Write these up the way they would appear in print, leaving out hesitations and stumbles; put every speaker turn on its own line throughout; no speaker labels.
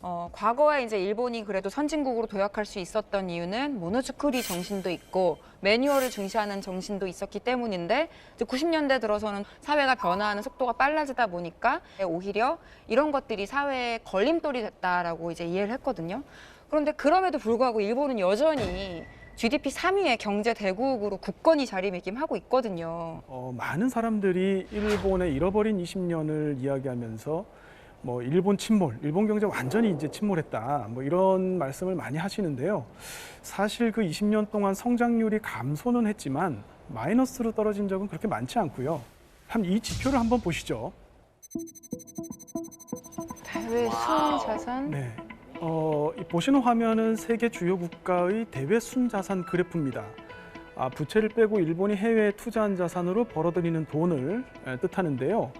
과거에 이제 일본이 그래도 선진국으로 도약할 수 있었던 이유는 모노츠쿠리 정신도 있고 매뉴얼을 중시하는 정신도 있었기 때문인데 이제 90년대 들어서는 사회가 변화하는 속도가 빨라지다 보니까 오히려 이런 것들이 사회에 걸림돌이 됐다라고 이제 이해를 했거든요. 그런데 그럼에도 불구하고 일본은 여전히 GDP 3위의 경제 대국으로 굳건히 자리매김하고 있거든요.
많은 사람들이 일본의 잃어버린 20년을 이야기하면서 뭐 일본 침몰, 일본 경제 완전히 이제 침몰했다, 뭐 이런 말씀을 많이 하시는데요. 사실 그 20년 동안 성장률이 감소는 했지만 마이너스로 떨어진 적은 그렇게 많지 않고요. 이 지표를 한번 보시죠.
대외 순자산.
네. 보시는 화면은 세계 주요 국가의 대외 순자산 그래프입니다. 부채를 빼고 일본이 해외에 투자한 자산으로 벌어들이는 돈을 뜻하는데요.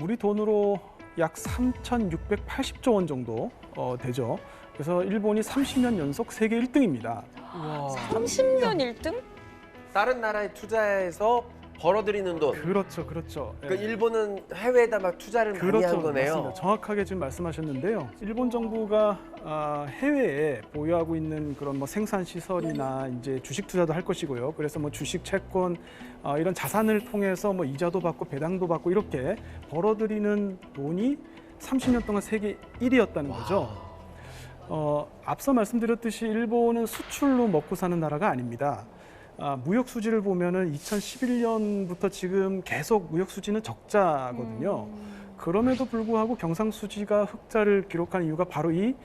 우리 돈으로 약 3,680조 원 정도 되죠. 그래서 일본이 30년 연속 세계 1등입니다.
30년 1등?
다른 나라에 투자해서 벌어들이는 돈.
그렇죠, 그렇죠.
그러니까 일본은 해외에다 막 투자를 많이 한 거네요.
맞습니다. 정확하게 지금 말씀하셨는데요. 일본 정부가 해외에 보유하고 있는 그런 뭐 생산 시설이나 이제 주식 투자도 할 것이고요. 그래서 뭐 주식, 채권 이런 자산을 통해서 뭐 이자도 받고 배당도 받고 이렇게 벌어들이는 돈이 30년 동안 세계 1위였다는 거죠. 앞서 말씀드렸듯이 일본은 수출로 먹고 사는 나라가 아닙니다. 무역 수지를 보면은 2011년부터 지금 계속 무역 수지는 적자거든요. 그럼에도 불구하고 경상 수지가 흑자를 기록한 이유가 바로 이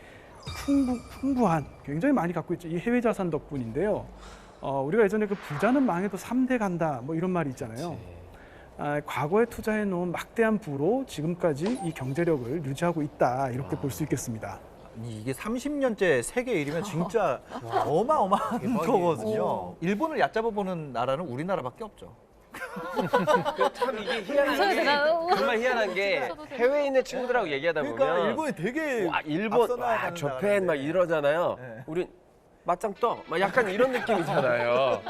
풍부한, 굉장히 많이 갖고 있죠. 이 해외 자산 덕분인데요. 우리가 예전에 그 부자는 망해도 3대 간다, 뭐 이런 말이 있잖아요. 과거에 투자해 놓은 막대한 부로 지금까지 이 경제력을 유지하고 있다, 이렇게 볼 수 있겠습니다.
이게 30년째 세계 1위면 진짜 어마어마한 거거든요. 일본을 얕잡아 보는 나라는 우리나라밖에 없죠.
참 이게 희한한 게 정말 희한한 게 해외에 있는 친구들하고 얘기하다 보면
그러니까 일본이 되게
와 일본
앞서 나가는
와 저팬
나라인데.
막 이러잖아요.
네.
우린 맞짱 떠. 막 약간 이런 느낌이잖아요.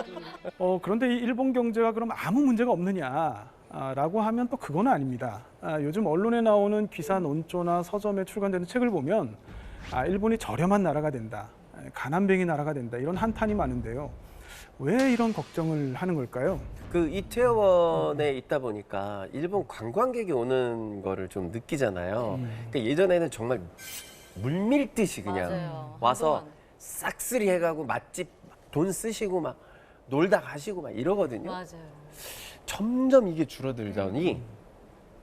그런데 이 일본 경제가 그럼 아무 문제가 없느냐? 라고 하면 또 그건 아닙니다. 요즘 언론에 나오는 기사 논조나 서점에 출간되는 책을 보면 일본이 저렴한 나라가 된다, 가난뱅이 나라가 된다, 이런 한탄이 많은데요. 왜 이런 걱정을 하는 걸까요?
그 이태원에 있다 보니까 일본 관광객이 오는 거를 좀 느끼잖아요. 그러니까 예전에는 정말 물밀듯이 그냥
맞아요.
와서
한동안.
싹쓸이 해가고 맛집 돈 쓰시고 막 놀다 가시고 막 이러거든요.
맞아요.
점점 이게 줄어들더니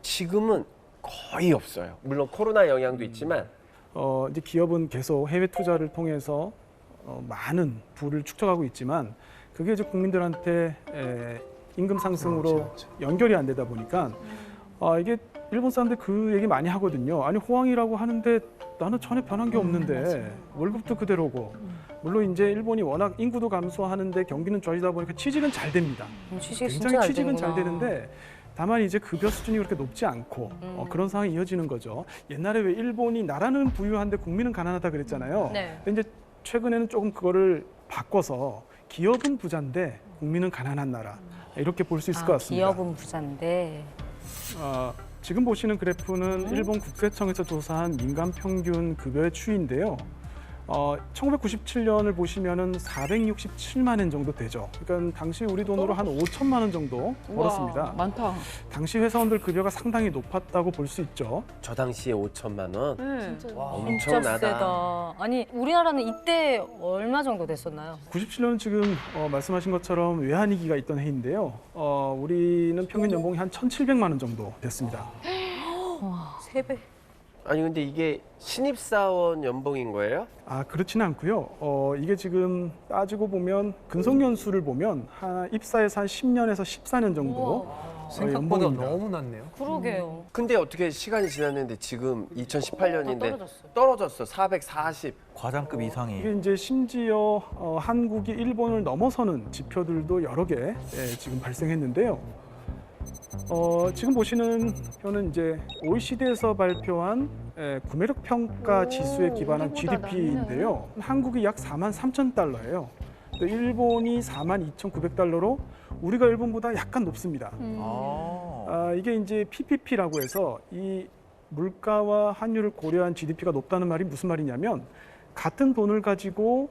지금은 거의 없어요. 물론 코로나 영향도 있지만
이제 기업은 계속 해외 투자를 통해서 많은 부를 축적하고 있지만 그게 이제 국민들한테 임금 상승으로 연결이 안 되다 보니까 이게 일본 사람들 그 얘기 많이 하거든요. 아니 호황이라고 하는데 나는 전혀 변한 게 없는데 월급도 그대로고, 물론 이제 일본이 워낙 인구도 감소하는데 경기는 좋아지다 보니까 취직은 잘 됩니다.
취직이 진짜
굉장히
잘
취직은 잘
되는구나.
되는데 다만 이제 급여 수준이 그렇게 높지 않고 그런 상황이 이어지는 거죠. 옛날에 왜 일본이 나라는 부유한데 국민은 가난하다 그랬잖아요.
네.
근데 이제 최근에는 조금 그거를 바꿔서 기업은 부자인데 국민은 가난한 나라, 이렇게 볼 수 있을 것 같습니다.
기업은 부자인데.
지금 보시는 그래프는 일본 국세청에서 조사한 민간 평균 급여의 추이인데요. 1997년을 보시면은 467만 엔 정도 되죠. 그러니까 당시 우리 돈으로 한 5천만 원 정도 벌었습니다.
우와, 많다.
당시 회사원들 급여가 상당히 높았다고 볼 수 있죠.
저 당시에 5천만 원.
진짜
엄청나다.
세다. 아니 우리나라는 이때 얼마 정도 됐었나요?
97년은 지금 말씀하신 것처럼 외환위기가 있던 해인데요. 우리는 평균 연봉이 한 1,700만 원 정도 됐습니다.
세 배.
아니 근데 이게 신입사원 연봉인 거예요?
그렇지는 않고요. 이게 지금 따지고 보면 근속연수를 보면 입사해서 한 10년에서 14년 정도
생각보다
연봉입니다.
너무 낮네요.
그러게요.
근데 어떻게 시간이 지났는데 지금 2018년인데
떨어졌어요.
떨어졌어. 440.
과장급 이상이.
이게 이제 심지어 한국이 일본을 넘어서는 지표들도 여러 개 지금 발생했는데요. 지금 보시는 표는 이제 OECD에서 발표한 구매력 평가 지수에 기반한 GDP인데요. 한국이 약 43,000달러예요. 일본이 42,900달러로 우리가 일본보다 약간 높습니다.
아.
이게 이제 PPP라고 해서 이 물가와 환율을 고려한 GDP가 높다는 말이 무슨 말이냐면 같은 돈을 가지고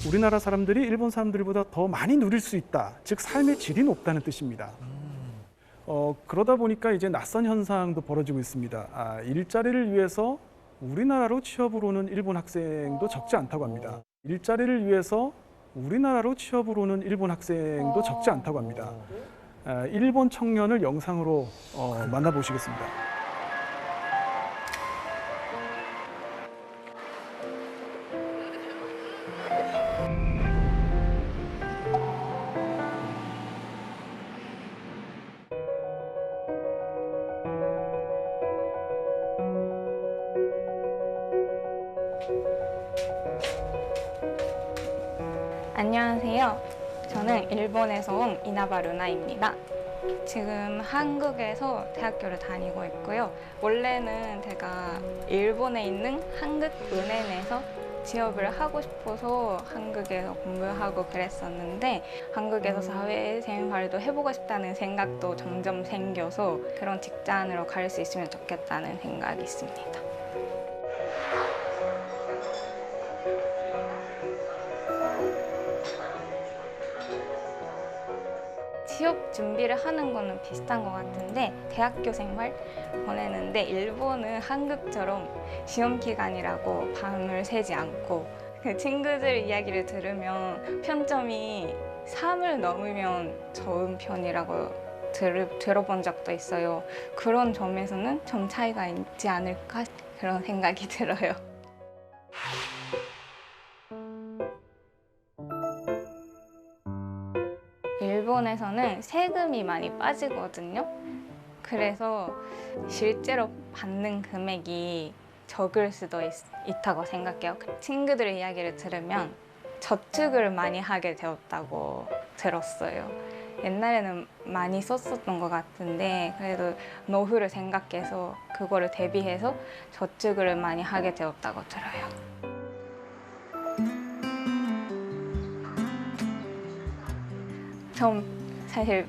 우리나라 사람들이 일본 사람들보다 더 많이 누릴 수 있다. 즉 삶의 질이 높다는 뜻입니다. 그러다 보니까 이제 낯선 현상도 벌어지고 있습니다. 일자리를 위해서 우리나라로 취업을 오는 일본 학생도 적지 않다고 합니다. 일자리를 위해서 우리나라로 취업을 오는 일본 학생도 적지 않다고 합니다. 일본 청년을 영상으로 만나보시겠습니다.
안녕하세요. 저는 일본에서 온 이나바 루나입니다. 지금 한국에서 대학교를 다니고 있고요. 원래는 제가 일본에 있는 한국은행에서 취업을 하고 싶어서 한국에서 공부하고 그랬었는데 한국에서 사회생활도 해보고 싶다는 생각도 점점 생겨서 그런 직장으로 갈 수 있으면 좋겠다는 생각이 있습니다. 취업 준비를 하는 거는 비슷한 것 같은데 대학교 생활 보내는데 일본은 한국처럼 시험 기간이라고 밤을 새지 않고 그 친구들 이야기를 들으면 평점이 3을 넘으면 좋은 편이라고 들어본 적도 있어요. 그런 점에서는 좀 차이가 있지 않을까 그런 생각이 들어요. 일본에서는 세금이 많이 빠지거든요. 그래서 실제로 받는 금액이 적을 수도 있다고 생각해요. 친구들의 이야기를 들으면 저축을 많이 하게 되었다고 들었어요. 옛날에는 많이 썼었던 것 같은데 그래도 노후를 생각해서 그거를 대비해서 저축을 많이 하게 되었다고 들어요. 좀 사실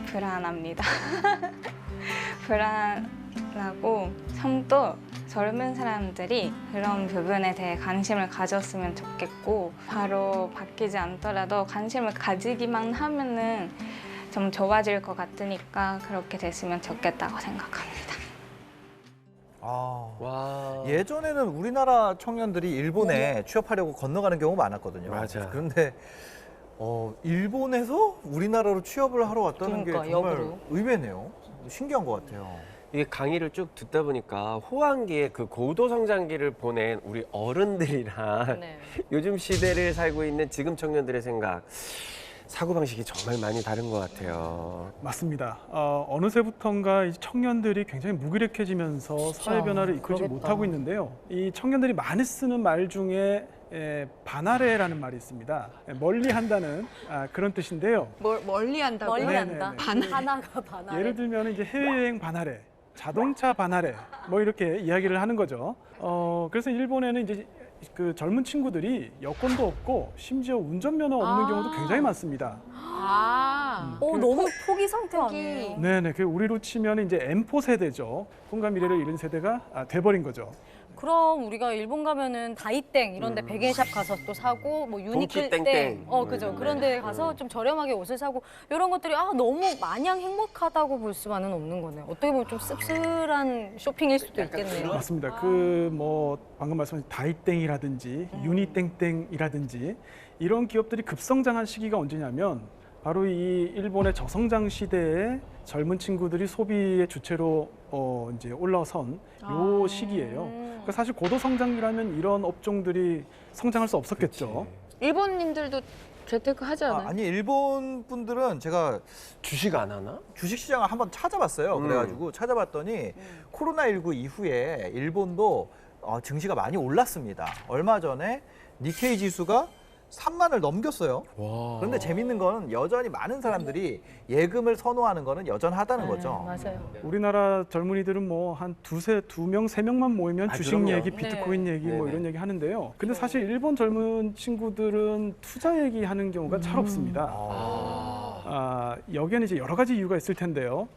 불안합니다. 불안하고 좀 더 젊은 사람들이 그런 부분에 대해 관심을 가졌으면 좋겠고 바로 바뀌지 않더라도 관심을 가지기만 하면은 좀 좋아질 것 같으니까 그렇게 됐으면 좋겠다고 생각합니다.
와.
예전에는 우리나라 청년들이 일본에 취업하려고 건너가는 경우가 많았거든요.
맞아.
그런데 일본에서 우리나라로 취업을 하러 왔다는
그러니까,
게 정말
역으로.
의외네요. 신기한 것 같아요.
이게 강의를 쭉 듣다 보니까 호황기에 그 고도 성장기를 보낸 우리 어른들이랑
네.
요즘 시대를 살고 있는 지금 청년들의 생각, 사고방식이 정말 많이 다른 것 같아요.
맞습니다. 어느새부턴가 이제 청년들이 굉장히 무기력해지면서 사회 변화를 이끌지
그러겠다.
못하고 있는데요. 이 청년들이 많이 쓰는 말 중에 반아래라는 말이 있습니다. 멀리 한다는 그런 뜻인데요.
멀리 한다고?
멀리
네네네.
한다. 하나가 반하래.
예를 들면 이제 해외여행 반아래, 자동차 반아래 뭐 이렇게 이야기를 하는 거죠. 그래서 일본에는 이제 그 젊은 친구들이 여권도 없고 심지어 운전면허 없는 경우도 굉장히 많습니다.
너무 포기 상태 아니에요?
네네, 그 우리로 치면 이제 M4 세대죠. 꿈과 미래를 잃은 세대가 돼버린 거죠.
그럼 우리가 일본 가면은 다이땡 이런 데 베개샵 가서 또 사고 뭐 유니클
땡땡.
땡 그죠. 그런 데 가서 좀 저렴하게 옷을 사고 이런 것들이 너무 마냥 행복하다고 볼 수만은 없는 거네요. 어떻게 보면 좀 씁쓸한 쇼핑일 수도 있겠네요.
맞습니다. 그 뭐 방금 말씀하신 다이땡이라든지 유니땡땡이라든지 이런 기업들이 급성장한 시기가 언제냐면 바로 이 일본의 저성장 시대에 젊은 친구들이 소비의 주체로 이제 올라선 요 시기예요. 그러니까 사실 고도 성장이라면 이런 업종들이 성장할 수 없었겠죠.
일본인들도 재테크 하지 않아요?
아니 일본 분들은 제가
주식 안 하나?
주식시장을 한번 찾아봤어요. 그래가지고 찾아봤더니 코로나19 이후에 일본도 증시가 많이 올랐습니다. 얼마 전에 니케이 지수가 3만을 넘겼어요.
와.
그런데 재밌는 거는 여전히 많은 사람들이 예금을 선호하는 거는 여전하다는 거죠.
맞아요.
우리나라 젊은이들은 뭐 한 두 명, 세 명만 모이면 주식
그럼요.
얘기, 비트코인 얘기 뭐
네네.
이런 얘기 하는데요. 근데 사실 일본 젊은 친구들은 투자 얘기하는 경우가 잘 없습니다. 여기에는 이제 여러 가지 이유가 있을 텐데요.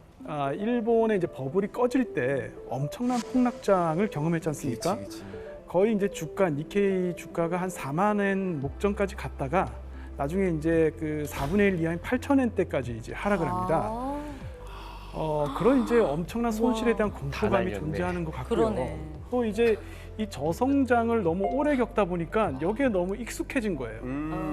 일본의 이제 버블이 꺼질 때 엄청난 폭락장을 경험했지 않습니까?
그치.
거의 이제 주가 니케이 주가가 한 4만 엔 목전까지 갔다가 나중에 이제 그 4분의 1 이하인 8,000엔대까지 이제 하락을 합니다. 그런 이제 엄청난 손실에 대한 공포감이
날렸네.
존재하는 것 같고요.
그러네.
또 이제 이 저성장을 너무 오래 겪다 보니까 여기에 너무 익숙해진 거예요.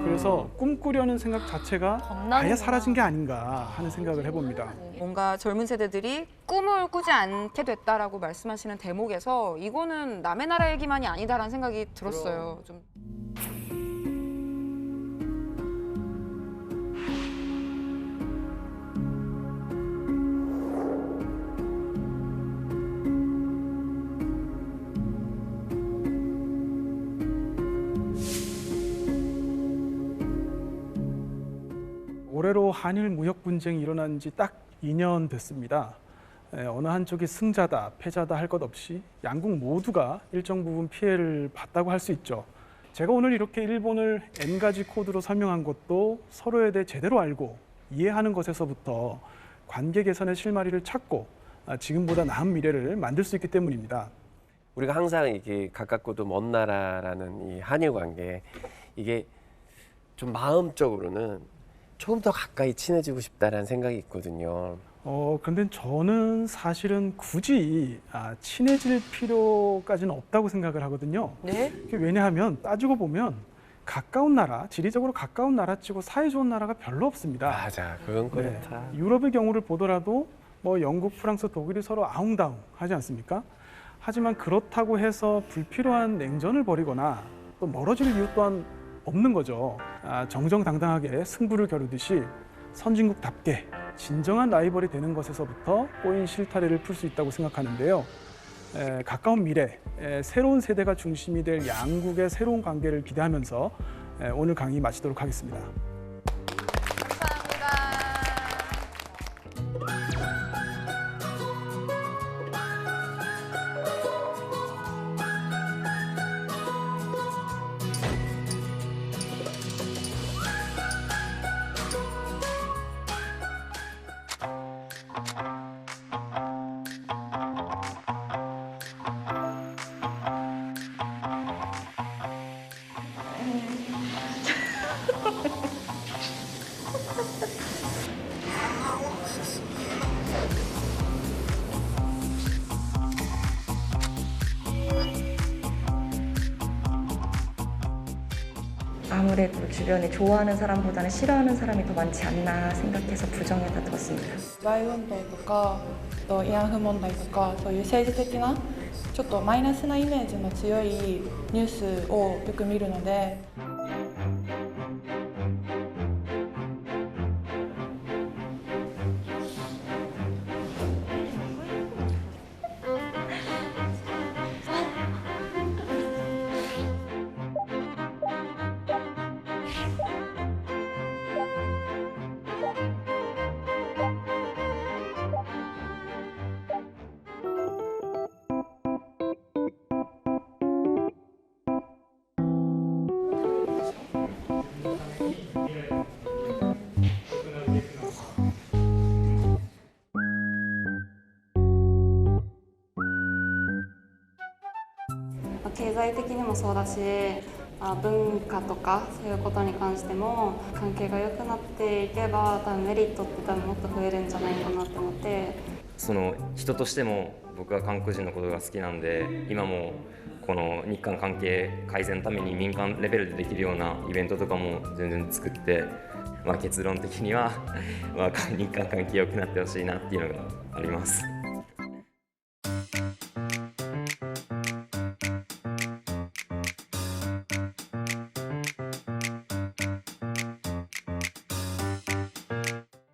그래서 꿈꾸려는 생각 자체가
겁나는구나.
아예 사라진 게 아닌가 하는 생각을 해봅니다.
뭔가 젊은 세대들이 꿈을 꾸지 않게 됐다라고 말씀하시는 대목에서 이거는 남의 나라 얘기만이 아니다라는 생각이 들었어요. 좀.
올해로 한일 무역 분쟁이 일어난 지 딱 2년 됐습니다. 어느 한쪽이 승자다, 패자다 할 것 없이 양국 모두가 일정 부분 피해를 봤다고 할 수 있죠. 제가 오늘 이렇게 일본을 N가지 코드로 설명한 것도 서로에 대해 제대로 알고 이해하는 것에서부터 관계 개선의 실마리를 찾고 지금보다 나은 미래를 만들 수 있기 때문입니다.
우리가 항상 이게 가깝고도 먼 나라라는 이 한일 관계, 이게 좀 마음적으로는 조금 더 가까이 친해지고 싶다라는 생각이 있거든요.
근데 저는 사실은 굳이 친해질 필요까지는 없다고 생각을 하거든요.
네?
왜냐하면 따지고 보면 가까운 나라, 지리적으로 가까운 나라치고 사이 좋은 나라가 별로 없습니다.
맞아, 그건
네.
그렇다.
유럽의 경우를 보더라도 뭐 영국, 프랑스, 독일이 서로 아웅다웅 하지 않습니까? 하지만 그렇다고 해서 불필요한 냉전을 벌이거나 또 멀어질 이유 또한 없는 거죠. 정정당당하게 승부를 겨루듯이 선진국답게 진정한 라이벌이 되는 것에서부터 꼬인 실타래를 풀 수 있다고 생각하는데요. 가까운 미래, 새로운 세대가 중심이 될 양국의 새로운 관계를 기대하면서 오늘 강의 마치도록 하겠습니다.
아무래도 주변에 좋아하는 사람보다는 싫어하는 사람이 더 많지 않나 생각해서 부정에다 뒀습니다.
不買運動とか慰安婦問題とかそういう政治的なちょっとマイナスなイメージの強いニュースをよく見るので。
経済的にもそうだし、文化とかそういうことに関しても関係が良くなっていけば多分メリットって多分もっと増えるんじゃないかなと思って。
その人としても僕は韓国人のことが好きなんで、今もこの日韓関係改善のために民間レベルでできるようなイベントとかも全然作って、結論的には日韓関係良くなってほしいなっていうのがあります。